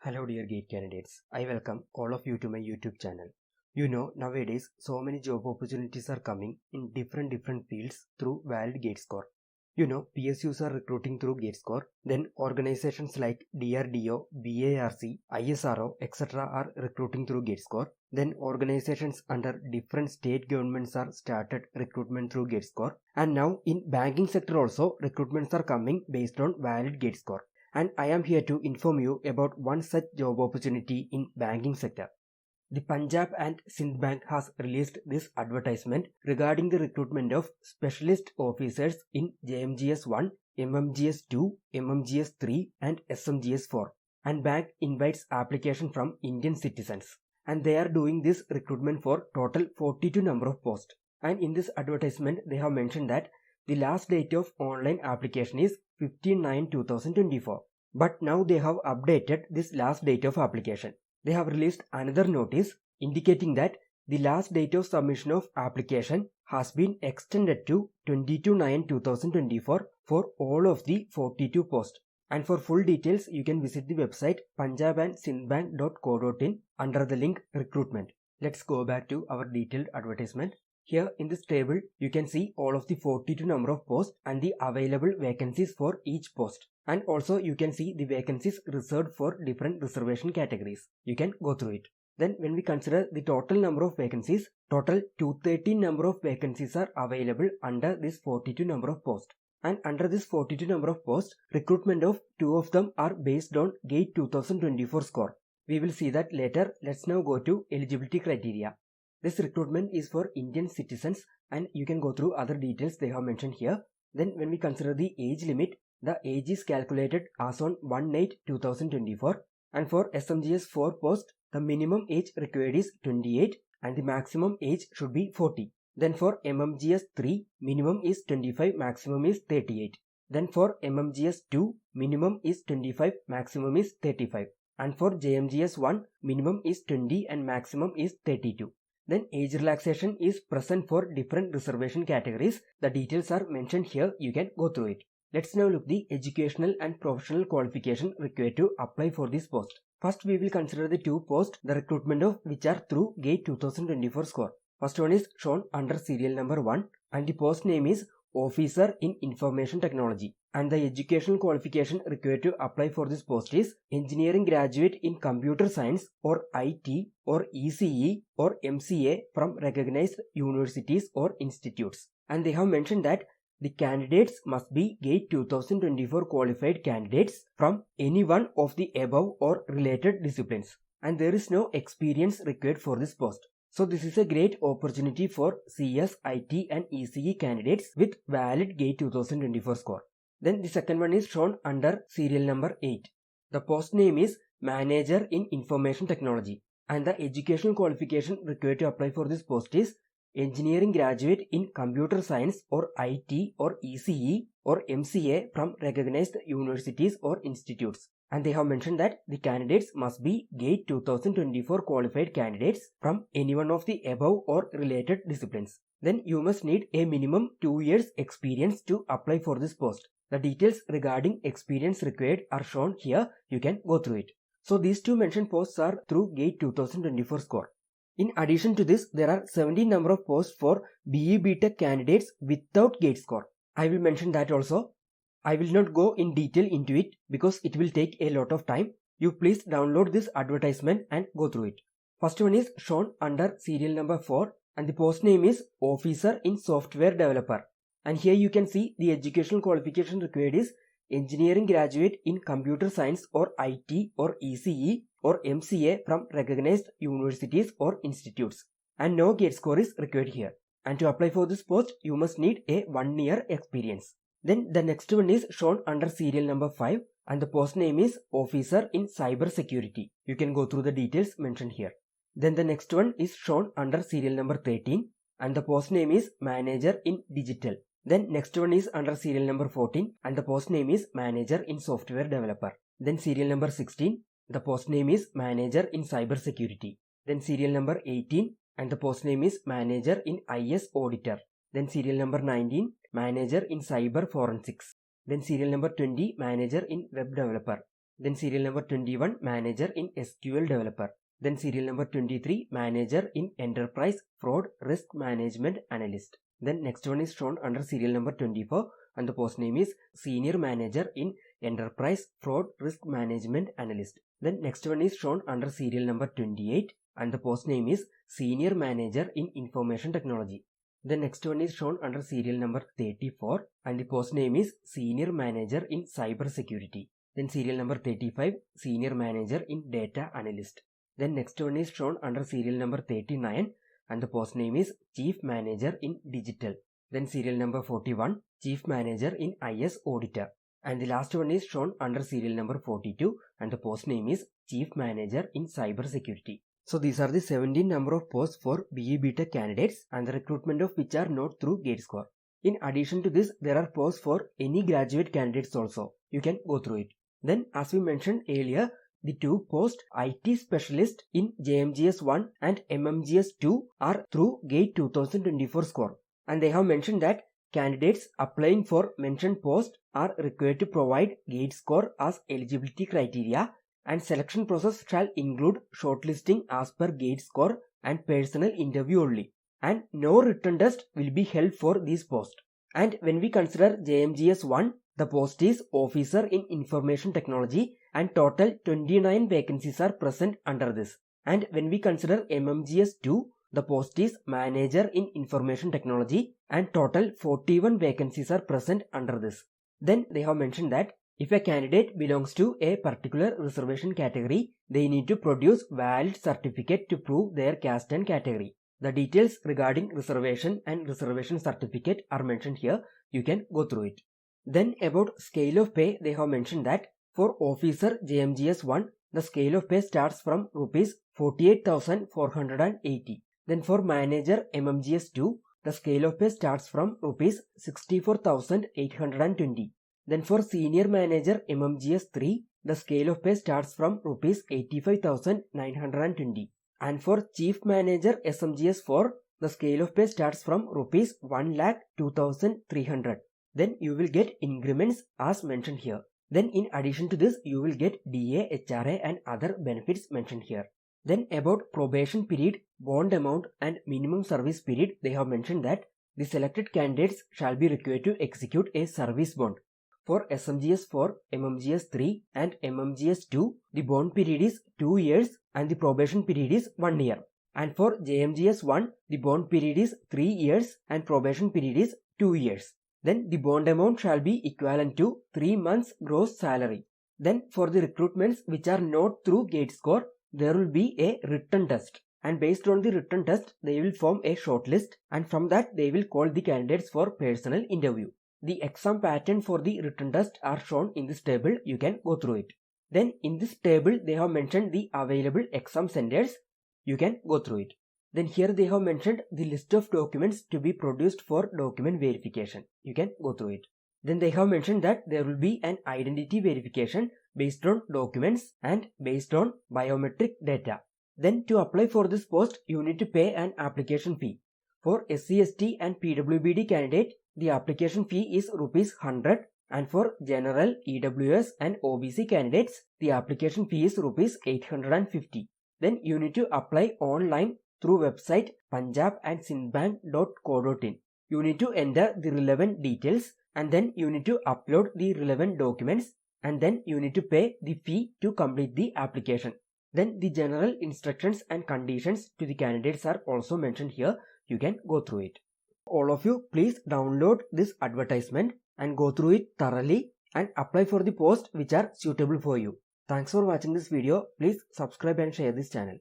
Hello dear GATE candidates, I welcome all of you to my YouTube channel. Nowadays so many job opportunities are coming in different fields through valid GATE score. PSUs are recruiting through GATE score, then organizations like DRDO, BARC, ISRO, etc. are recruiting through GATE score. Then organizations under different state governments are started recruitment through GATE score. And now in banking sector also recruitments are coming based on valid GATE score. And I am here to inform you about one such job opportunity in banking sector. The Punjab and Sindh Bank has released this advertisement regarding the recruitment of specialist officers in jmgs 1, mmgs 2, mmgs 3 and smgs 4. And bank invites application from Indian citizens. And they are doing this recruitment for total 42 number of posts. And in this advertisement they have mentioned that the last date of online application is 15/9/2024. But now they have updated this last date of application. They have released another notice indicating that the last date of submission of application has been extended to 22/9/2024 for all of the 42 posts. And for full details, you can visit the website punjabandsindhbank.co.in under the link recruitment. Let's go back to our detailed advertisement. Here in this table, you can see all of the 42 number of posts and the available vacancies for each post. And also you can see the vacancies reserved for different reservation categories. You can go through it. Then when we consider the total number of vacancies, total 213 number of vacancies are available under this 42 number of posts. And under this 42 number of posts, recruitment of 2 of them are based on GATE 2024 score. We will see that later. Let's now go to eligibility criteria. This recruitment is for Indian citizens and you can go through other details they have mentioned here. Then when we consider the age limit, the age is calculated as on 1/8/2024 and for SMGS 4 post, the minimum age required is 28 and the maximum age should be 40. Then for mmgs 3, minimum is 25, maximum is 38. Then for mmgs 2, minimum is 25, maximum is 35. And for jmgs 1, minimum is 20 and maximum is 32. Then age relaxation is present for different reservation categories. The details are mentioned here. You can go through it. Let's now look the educational and professional qualification required to apply for this post. First we will consider the 2 posts, the recruitment of which are through GATE 2024 score. First one is shown under serial number 1 and the post name is Officer in Information Technology. And the educational qualification required to apply for this post is Engineering Graduate in Computer Science or IT or ECE or MCA from recognized universities or institutes. And they have mentioned that the candidates must be GATE 2024 qualified candidates from any one of the above or related disciplines. And there is no experience required for this post. So this is a great opportunity for CS, IT and ECE candidates with valid GATE 2024 score. Then the second one is shown under serial number 8. The post name is Manager in Information Technology. And the educational qualification required to apply for this post is Engineering Graduate in Computer Science or IT or ECE or MCA from recognized universities or institutes. And they have mentioned that the candidates must be GATE 2024 qualified candidates from any one of the above or related disciplines. Then you must need a minimum 2 years experience to apply for this post. The details regarding experience required are shown here. You can go through it. So these 2 mentioned posts are through GATE 2024 score. In addition to this, there are 17 number of posts for BE BTech candidates without GATE score. I will mention that also. I will not go in detail into it because it will take a lot of time. You please download this advertisement and go through it. First one is shown under serial number 4 and the post name is Officer in Software Developer. And here you can see the educational qualification required is Engineering Graduate in Computer Science or IT or ECE or MCA from recognized universities or institutes. And no GATE score is required here. And to apply for this post, you must need a 1 year experience. Then the next one is shown under serial number 5 and the post name is Officer in Cyber Security. You can go through the details mentioned here. Then the next one is shown under serial number 13 and the post name is Manager in Digital. Then next one is under serial number 14 and the post name is Manager in Software Developer. Then serial number 16, the post name is Manager in Cyber Security. Then serial number 18 and the post name is Manager in IS Auditor. Then serial number 19, Manager in Cyber Forensics. Then serial number 20, Manager in Web Developer. Then serial number 21, manager in SQL developer. Then serial number 23, manager in enterprise fraud risk management analyst. Then next one is shown under serial number 24 and the post name is senior manager in enterprise fraud risk management analyst. Then next one is shown under serial number 28 and the post name is senior manager in information technology. The next one is shown under serial number 34 and the post name is senior manager in cyber security. Then serial number 35, senior manager in data analyst. Then next one is shown under serial number 39 and the post name is chief manager in digital. Then serial number 41, chief manager in IS auditor. And the last one is shown under serial number 42 and the post name is chief manager in cyber security. So these are the 17 number of posts for BE BTech candidates and the recruitment of which are not through GateScore. In addition to this, there are posts for any graduate candidates also. You can go through it. Then as we mentioned earlier, the two posts IT specialist in jmgs 1 and mmgs 2 are through GATE 2024 score. And they have mentioned that candidates applying for mentioned post are required to provide GATE score as eligibility criteria, and selection process shall include shortlisting as per GATE score and personal interview only. And no written test will be held for these posts. And when we consider jmgs 1, the post is officer in information technology and total 29 vacancies are present under this. And when we consider mmgs 2, the post is manager in information technology and total 41 vacancies are present under this. Then they have mentioned that if a candidate belongs to a particular reservation category, they need to produce valid certificate to prove their caste and category. The details regarding reservation and reservation certificate are mentioned here. You can go through it. Then about scale of pay, they have mentioned that for officer jmgs 1, the scale of pay starts from rupees 48,480. Then for manager mmgs 2, the scale of pay starts from rupees 64,820. Then for senior manager mmgs 3, the scale of pay starts from rupees 85,920. And for chief manager smgs 4, the scale of pay starts from rupees 1,02,300. Then you will get increments as mentioned here. Then in addition to this, you will get DA, HRA and other benefits mentioned here. Then about probation period, bond amount and minimum service period, they have mentioned that the selected candidates shall be required to execute a service bond. For smgs 4, mmgs 3 and mmgs 2, the bond period is 2 years and the probation period is 1 year. And for jmgs 1, the bond period is 3 years and probation period is 2 years. Then the bond amount shall be equivalent to 3 months gross salary. Then for the recruitments which are not through GATE score, there will be a written test. And based on the written test, they will form a shortlist and from that they will call the candidates for personal interview. The exam pattern for the written test are shown in this table. You can go through it. Then in this table, they have mentioned the available exam centers. You can go through it. Then here they have mentioned the list of documents to be produced for document verification. You can go through it. Then they have mentioned that there will be an identity verification based on documents and based on biometric data. Then to apply for this post, you need to pay an application fee. For SC, ST and PWBD candidate, the application fee is rupees 100 and for general, EWS and OBC candidates, the application fee is rupees 850. Then you need to apply online through website punjabandSindhBank.co.in. You need to enter the relevant details and then you need to upload the relevant documents and then you need to pay the fee to complete the application. Then the general instructions and conditions to the candidates are also mentioned here. You can go through it. All of you, please download this advertisement and go through it thoroughly and apply for the posts which are suitable for you. Thanks for watching this video. Please subscribe and share this channel.